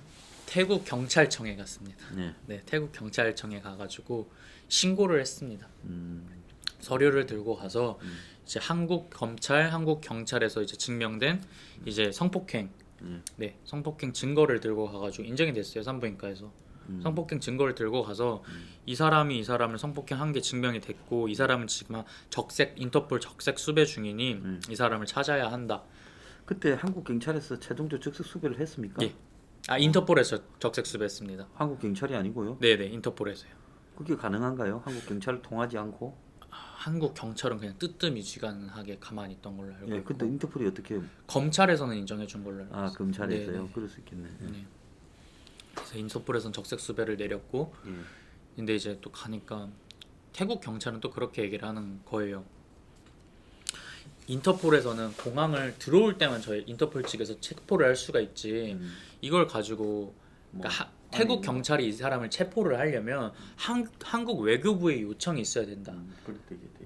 [SPEAKER 2] 태국 경찰청에 갔습니다.
[SPEAKER 1] 네.
[SPEAKER 2] 네, 태국 경찰청에 가가지고 신고를 했습니다. 서류를 들고 가서 이제 한국 검찰, 한국 경찰에서 이제 증명된 이제 성폭행, 네, 성폭행 증거를 들고 가가지고 인정이 됐어요. 산부인과에서. 성폭행 증거를 들고 가서 이 사람이 이 사람을 성폭행한 게 증명이 됐고 이 사람은 지금 인터폴 적색 수배 중이니 이 사람을 찾아야 한다.
[SPEAKER 1] 그때 한국 경찰에서 최종적 적색 수배를 했습니까?
[SPEAKER 2] 예. 인터폴에서 적색 수배했습니다.
[SPEAKER 1] 한국 경찰이 아니고요.
[SPEAKER 2] 네네 인터폴에서요.
[SPEAKER 1] 그게 가능한가요? 한국 경찰을 통하지 않고?
[SPEAKER 2] 한국 경찰은 그냥 뜨뜻미지근하게 가만히 있던 걸로 알고
[SPEAKER 1] 예,
[SPEAKER 2] 있고
[SPEAKER 1] 근데 인터폴이 어떻게?
[SPEAKER 2] 검찰에서는 인정해 준 걸로 알고 있어요.
[SPEAKER 1] 검찰에서요.
[SPEAKER 2] 네네.
[SPEAKER 1] 그럴 수 있겠네.
[SPEAKER 2] 네. 그래서 인터폴에서는 적색 수배를 내렸고 근데 이제 또 가니까 태국 경찰은 또 그렇게 얘기를 하는 거예요. 인터폴에서는 공항을 들어올 때만 저희 인터폴 측에서 체포를 할 수가 있지 이걸 가지고 그러니까 태국 경찰이 이 사람을 체포를 하려면 한국 외교부의 요청이 있어야 된다.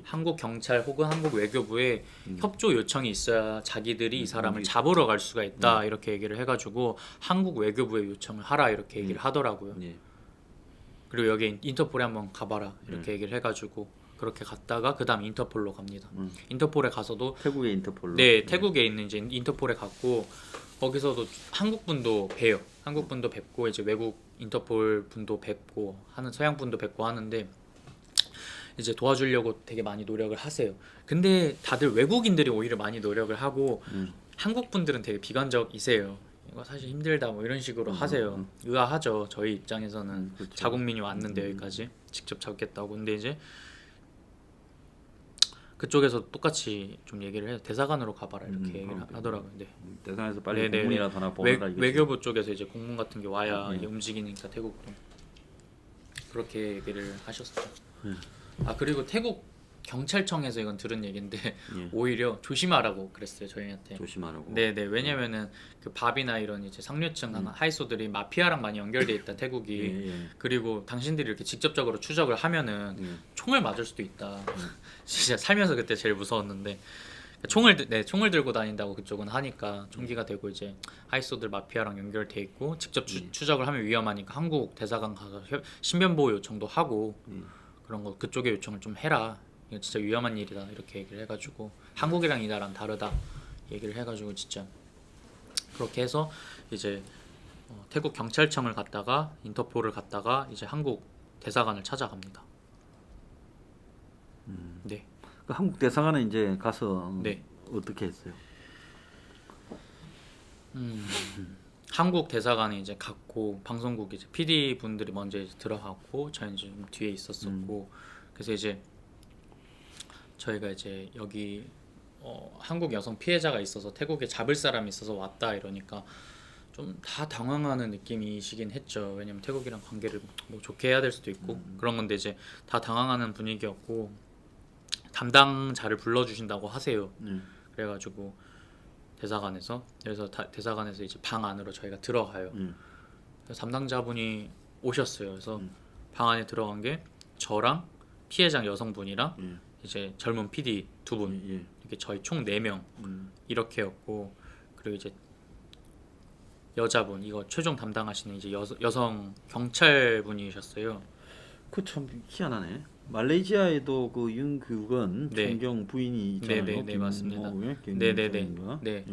[SPEAKER 2] 한국 경찰 혹은 한국 외교부의 협조 요청이 있어야 자기들이 이 사람을 잡으러 갈 수가 있다 이렇게 얘기를 해가지고 한국 외교부의 요청을 하라 이렇게 얘기를 하더라고요. 그리고 여기 인터폴에 한번 가봐라 이렇게 얘기를 해가지고 그렇게 갔다가 그 다음 인터폴로 갑니다. 인터폴에 가서도
[SPEAKER 1] 태국의 인터폴로.
[SPEAKER 2] 네, 태국에 있는 이제 인터폴에 갔고 거기서도 한국 분도 봬요. 한국 분도 뵙고 이제 외국 인터폴 분도 뵙고 하는 서양 분도 뵙고 하는데 이제 도와주려고 되게 많이 노력을 하세요. 근데 다들 외국인들이 오히려 많이 노력을 하고 한국 분들은 되게 비관적이세요. 이거 사실 힘들다 뭐 이런 식으로 하세요. 의아하죠. 저희 입장에서는
[SPEAKER 1] 그렇죠.
[SPEAKER 2] 자국민이 왔는데 여기까지 직접 잡겠다고. 근데 이제 그쪽에서 똑같이 좀 얘기를 해요. 대사관으로 가봐라 이렇게 얘기를 하더라고요. 네.
[SPEAKER 1] 대사관에서 빨리
[SPEAKER 2] 네네네.
[SPEAKER 1] 공문이라도 하나 보내라.
[SPEAKER 2] 외교부 쪽에서 이제 공문 같은 게 와야 이게 움직이니까 태국도 그렇게 얘기를 하셨어요. 그리고 태국 경찰청에서 이건 들은 얘기인데 오히려 조심하라고 그랬어요 저희한테.
[SPEAKER 1] 조심하라고.
[SPEAKER 2] 네네 왜냐면은 그 밥이나 이런 이제 상류층 하이소들이 마피아랑 많이 연결돼 있다 태국이. 그리고 당신들이 이렇게 직접적으로 추적을 하면은 총을 맞을 수도 있다. 진짜 살면서 그때 제일 무서웠는데 총을 들고 다닌다고 그쪽은 하니까 총기가 되고 이제 하이소들 마피아랑 연결돼 있고 직접 추적을 하면 위험하니까 한국 대사관 가서 신변 보호 요청도 하고 그런 거 그쪽에 요청을 좀 해라 이거 진짜 위험한 일이다 이렇게 얘기를 해가지고 한국이랑 이 나라는 다르다 얘기를 해가지고 진짜 그렇게 해서 이제 태국 경찰청을 갔다가 인터폴을 갔다가 이제 한국 대사관을 찾아갑니다. 네,
[SPEAKER 1] 그 한국 대사관에 이제 가서
[SPEAKER 2] 네.
[SPEAKER 1] 어떻게 했어요?
[SPEAKER 2] 한국 대사관에 이제 갔고 방송국 이제 PD 분들이 먼저 이제 들어가고 저희는 이제 좀 뒤에 있었었고 그래서 이제 저희가 이제 여기 한국 여성 피해자가 있어서 태국에 잡을 사람이 있어서 왔다 이러니까 좀 다 당황하는 느낌이시긴 했죠. 왜냐면 태국이랑 관계를 뭐 좋게 해야 될 수도 있고 그런 건데 이제 다 당황하는 분위기였고 담당자를 불러주신다고 하세요. 그래가지고 대사관에서 그래서 대사관에서 이제 방 안으로 저희가 들어가요. 그래서 담당자분이 오셨어요. 그래서 방 안에 들어간 게 저랑 피해자 여성분이랑 이제 젊은 PD 두 분 이렇게 저희 총 4명 이렇게였고 그리고 이제 여자분 이거 최종 담당하시는 이제 여성 경찰분이셨어요.
[SPEAKER 1] 그 참 희한하네. 말레이시아에도 그 윤규건
[SPEAKER 2] 네.
[SPEAKER 1] 총경 부인이 있잖아요.
[SPEAKER 2] 네, 맞습니다.
[SPEAKER 1] 네네네.
[SPEAKER 2] 네.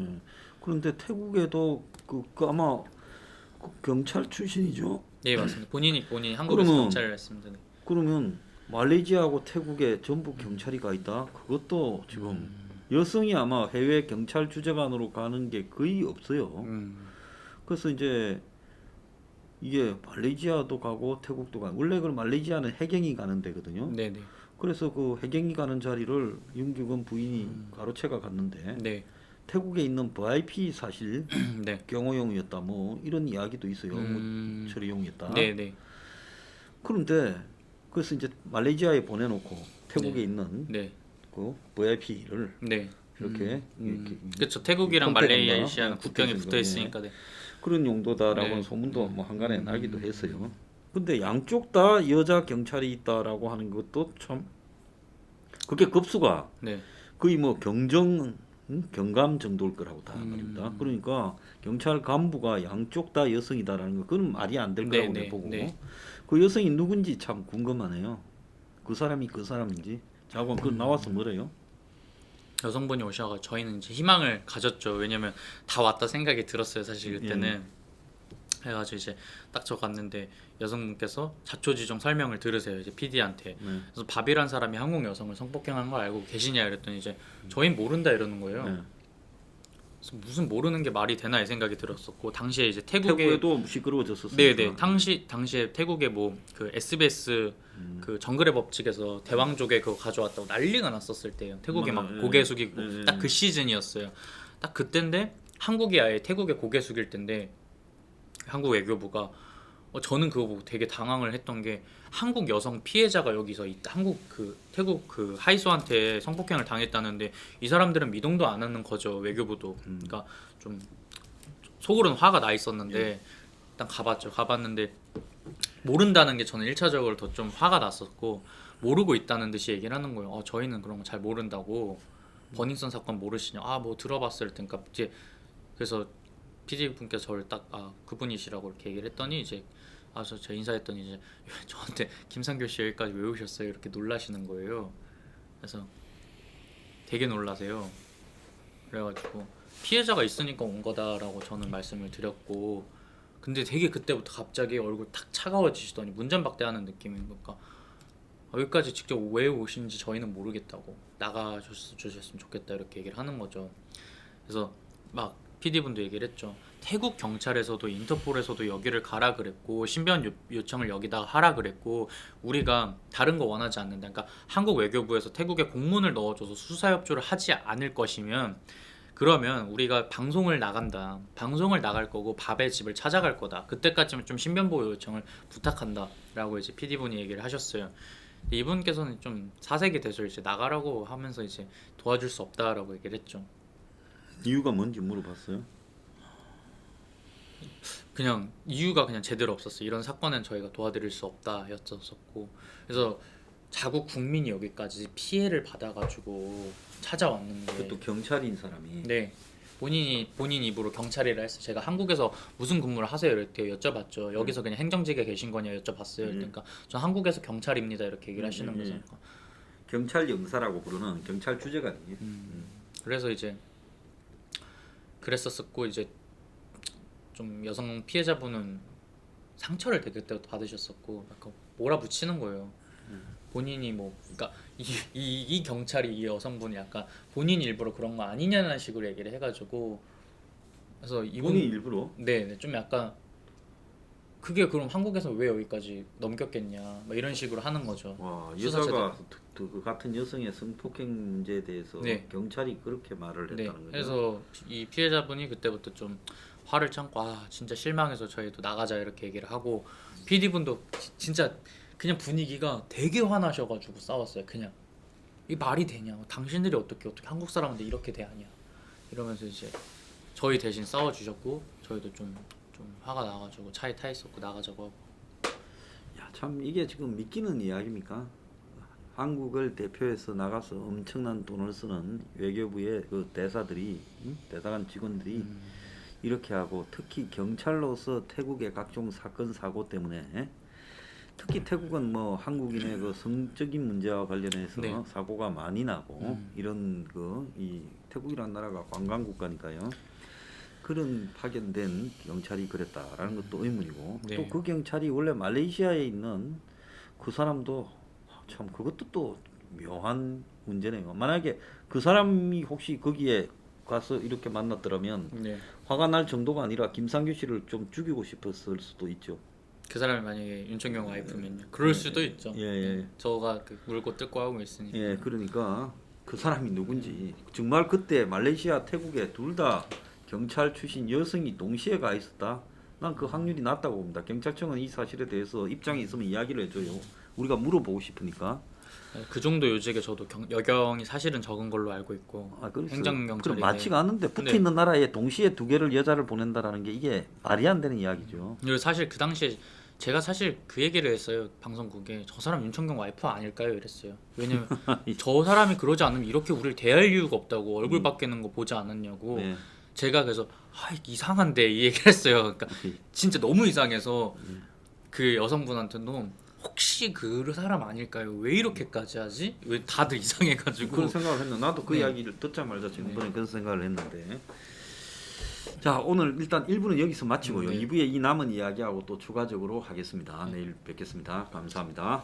[SPEAKER 1] 그런데 태국에도 그 아마 그 경찰 출신이죠.
[SPEAKER 2] 네 맞습니다. 본인이 한국에서
[SPEAKER 1] 그러면-
[SPEAKER 2] 경찰을 했습니다. 네.
[SPEAKER 1] 그러면 말레이시아하고 태국에 전부 경찰이 가 있다. 그것도 지금 여성이 아마 해외 경찰 주재관으로 가는 게 거의 없어요. 그래서 이제 이게 말레이시아도 가고 태국도 가고 원래 그 말레이시아는 해경이 가는 데거든요.
[SPEAKER 2] 네네.
[SPEAKER 1] 그래서 그 해경이 가는 자리를 윤규건 부인이 가로채가 갔는데
[SPEAKER 2] 네.
[SPEAKER 1] 태국에 있는 VIP 사실
[SPEAKER 2] 네.
[SPEAKER 1] 경호용이었다 뭐 이런 이야기도 있어요.
[SPEAKER 2] 음.
[SPEAKER 1] 뭐 처리용이었다.
[SPEAKER 2] 네네.
[SPEAKER 1] 그런데 그래서 이제 말레이시아에 보내놓고 태국에
[SPEAKER 2] 네.
[SPEAKER 1] 있는
[SPEAKER 2] 네.
[SPEAKER 1] 그 VIP를
[SPEAKER 2] 네.
[SPEAKER 1] 이렇게
[SPEAKER 2] 그렇죠. 태국이랑
[SPEAKER 1] 컨택한다.
[SPEAKER 2] 말레이시아는 국경이
[SPEAKER 1] 붙어
[SPEAKER 2] 붙어
[SPEAKER 1] 있으니까,
[SPEAKER 2] 있으니까. 네.
[SPEAKER 1] 그런 용도다라고
[SPEAKER 2] 네.
[SPEAKER 1] 소문도 뭐 한간에 나기도 했어요. 근데 양쪽 다 여자 경찰이 있다라고 하는 것도 참 그게 급수가
[SPEAKER 2] 네.
[SPEAKER 1] 거의 뭐 경감 정도일 거라고 다 말입니다. 그러니까 경찰 간부가 양쪽 다 여성이다라는 거 그건 말이 안 될 거라고
[SPEAKER 2] 네,
[SPEAKER 1] 내가 보고
[SPEAKER 2] 네.
[SPEAKER 1] 그 여성이 누군지 참 궁금하네요. 그 사람이 그 사람인지 자고 그 나와서 뭐래요?
[SPEAKER 2] 여성분이 오셔가 저희는 이제 희망을 가졌죠. 왜냐면 다 왔다 생각이 들었어요. 사실 그때는 해가지고 이제 딱 저 갔는데 여성분께서 자초지종 설명을 들으세요. 이제 PD한테. 그래서 밥이란 사람이 한국 여성을 성폭행한 걸 알고 계시냐 이랬더니 이제 저희는 모른다 이러는 거예요.
[SPEAKER 1] 네.
[SPEAKER 2] 그래서 무슨 모르는 게 말이 되나 이 생각이 들었었고 당시에 이제 태국에
[SPEAKER 1] 태국에도 시끄러워졌었어요.
[SPEAKER 2] 네네 당시에 태국에 뭐 그 SBS 그 정글의 법칙에서 대왕조개 그거 가져왔다고 난리가 났었을 때예요. 태국에 막
[SPEAKER 1] 네.
[SPEAKER 2] 고개 숙이고
[SPEAKER 1] 네.
[SPEAKER 2] 딱 그 시즌이었어요. 딱 그때인데 한국이 아예 태국에 고개 숙일 때인데 한국 외교부가 저는 그거 보고 되게 당황을 했던 게 한국 여성 피해자가 여기서 한국 그 태국 그 하이소한테 성폭행을 당했다는데 이 사람들은 미동도 안 하는 거죠. 외교부도. 그러니까 좀 속으로는 화가 나 있었는데 일단 가봤는데 모른다는 게 저는 1차적으로 더 좀 화가 났었고 모르고 있다는 듯이 얘기를 하는 거예요. 저희는 그런 거 잘 모른다고. 버닝썬 사건 모르시냐? 뭐 들어봤을 테니까 이제 그래서 PD 분께서 저를 딱 그분이시라고 이렇게 얘기를 했더니 이제 저 인사했더니 이제 저한테 김상교 씨 여기까지 왜 오셨어요? 이렇게 놀라시는 거예요. 그래서 되게 놀라세요. 그래가지고 피해자가 있으니까 온 거다라고 저는 말씀을 드렸고 근데 되게 그때부터 갑자기 얼굴 탁 차가워지시더니 문전박대하는 느낌인 거니까 여기까지 직접 왜 오신지 저희는 모르겠다고 나가주셨으면 좋겠다 이렇게 얘기를 하는 거죠. 그래서 막 PD분도 얘기를 했죠. 태국 경찰에서도 인터폴에서도 여기를 가라 그랬고 신변 요청을 여기다가 하라 그랬고 우리가 다른 거 원하지 않는다. 그러니까 한국 외교부에서 태국에 공문을 넣어줘서 수사 협조를 하지 않을 것이면 그러면 우리가 방송을 나간다. 방송을 나갈 거고 밥의 집을 찾아갈 거다. 그때까지는 좀 신변보호 요청을 부탁한다라고 이제 PD분이 얘기를 하셨어요. 근데 이분께서는 좀 사색이 돼서 이제 나가라고 하면서 이제 도와줄 수 없다라고 얘기를 했죠.
[SPEAKER 1] 이유가 뭔지 물어봤어요.
[SPEAKER 2] 그냥 이유가 그냥 제대로 없었어요. 이런 사건은 저희가 도와드릴 수 없다였었고 그래서 자국 국민이 여기까지 피해를 받아가지고 찾아왔는데
[SPEAKER 1] 그것도 경찰인 사람이
[SPEAKER 2] 네 본인 입으로 경찰이라 했어요. 제가 한국에서 무슨 근무를 하세요 이렇게 여쭤봤죠. 여기서 그냥 행정직에 계신 거냐 여쭤봤어요. 그러니까 전 한국에서 경찰입니다 이렇게 얘기를 하시는 거죠.
[SPEAKER 1] 경찰 영사라고 부르는 경찰 주재관이.
[SPEAKER 2] 그래서 이제 그랬었었고 이제 좀 여성 피해자분은 상처를 되게 그때 받으셨었고 약간 몰아붙이는 거예요. 본인이 뭐 그러니까 이 경찰이 이 여성분이 약간 본인이 일부러 그런 거 아니냐는 식으로 얘기를 해가지고 그래서
[SPEAKER 1] 이분이 일부러
[SPEAKER 2] 네, 좀 약간 그게 그럼 한국에서 왜 여기까지 넘겼겠냐 뭐 이런 식으로 하는 거죠.
[SPEAKER 1] 와
[SPEAKER 2] 수사체들.
[SPEAKER 1] 여자가 그 같은 여성의 성폭행 문제에 대해서
[SPEAKER 2] 네.
[SPEAKER 1] 경찰이 그렇게 말을 했다는
[SPEAKER 2] 네,
[SPEAKER 1] 거죠.
[SPEAKER 2] 그래서 이 피해자분이 그때부터 좀 화를 참고 진짜 실망해서 저희도 나가자 이렇게 얘기를 하고 PD분도 진짜 그냥 분위기가 되게 화나셔가지고 싸웠어요. 그냥 이 말이 되냐? 당신들이 어떻게 한국 사람인데 이렇게 대하냐? 이러면서 이제 저희 대신 싸워주셨고 저희도 좀 화가 나가지고 차에 타 있었고 나가자고 하고.
[SPEAKER 1] 야, 참 이게 지금 믿기는 이야기입니까? 한국을 대표해서 나가서 엄청난 돈을 쓰는 외교부의 그 대사들이 대사관 직원들이 이렇게 하고 특히 경찰로서 태국의 각종 사건 사고 때문에 특히 태국은 뭐 한국인의 그 성적인 문제와 관련해서
[SPEAKER 2] 네.
[SPEAKER 1] 사고가 많이 나고 이런 이 태국이라는 나라가 관광 국가니까요. 그런 파견된 경찰이 그랬다라는 것도 의문이고
[SPEAKER 2] 네.
[SPEAKER 1] 또 그 경찰이 원래 말레이시아에 있는 그 사람도 참 그것도 또 묘한 문제네요. 만약에 그 사람이 혹시 거기에 가서 이렇게 만났더라면
[SPEAKER 2] 네.
[SPEAKER 1] 화가 날 정도가 아니라 김상규 씨를 좀 죽이고 싶었을 수도 있죠.
[SPEAKER 2] 그 사람이 만약에 윤청경 와이프면요. 그럴 수도 있죠.
[SPEAKER 1] 예, 예.
[SPEAKER 2] 저가 그 물고 뜯고 하고 있으니까.
[SPEAKER 1] 예, 그러니까 그 사람이 누군지 정말 그때 말레이시아, 태국에 둘 다 경찰 출신 여성이 동시에 가 있었다. 난 그 확률이 낮다고 봅니다. 경찰청은 이 사실에 대해서 입장이 있으면 이야기를 해줘요. 우리가 물어보고 싶으니까.
[SPEAKER 2] 그 정도 요직에 저도 여경이 사실은 적은 걸로 알고 있고 행정경찰이
[SPEAKER 1] 그럼 맞지가 않는데 붙어 있는 나라에 동시에 두 개를 여자를 보낸다라는 게 이게 말이 안 되는 이야기죠.
[SPEAKER 2] 그리고 사실 그 당시에 제가 사실 그 얘기를 했어요. 방송국에 저 사람 윤청경 와이프 아닐까요? 이랬어요. 왜냐면 저 사람이 그러지 않으면 이렇게 우리를 대할 이유가 없다고. 얼굴 바뀌는 거 보지 않았냐고.
[SPEAKER 1] 네.
[SPEAKER 2] 제가 그래서 이상한데 이 얘기를 했어요. 그러니까 진짜 너무 이상해서 그 여성분한테도 혹시 그 사람 아닐까요? 왜 이렇게까지 하지? 왜 다들 이상해가지고.
[SPEAKER 1] 그런 생각을 했는데 나도 그
[SPEAKER 2] 네.
[SPEAKER 1] 이야기를 듣자마자 지난번에 그런 생각을 했는데. 자, 오늘 일단 1부는 여기서 마치고요.
[SPEAKER 2] 네.
[SPEAKER 1] 2부에 이 남은 이야기하고 또 추가적으로 하겠습니다. 내일 뵙겠습니다. 감사합니다.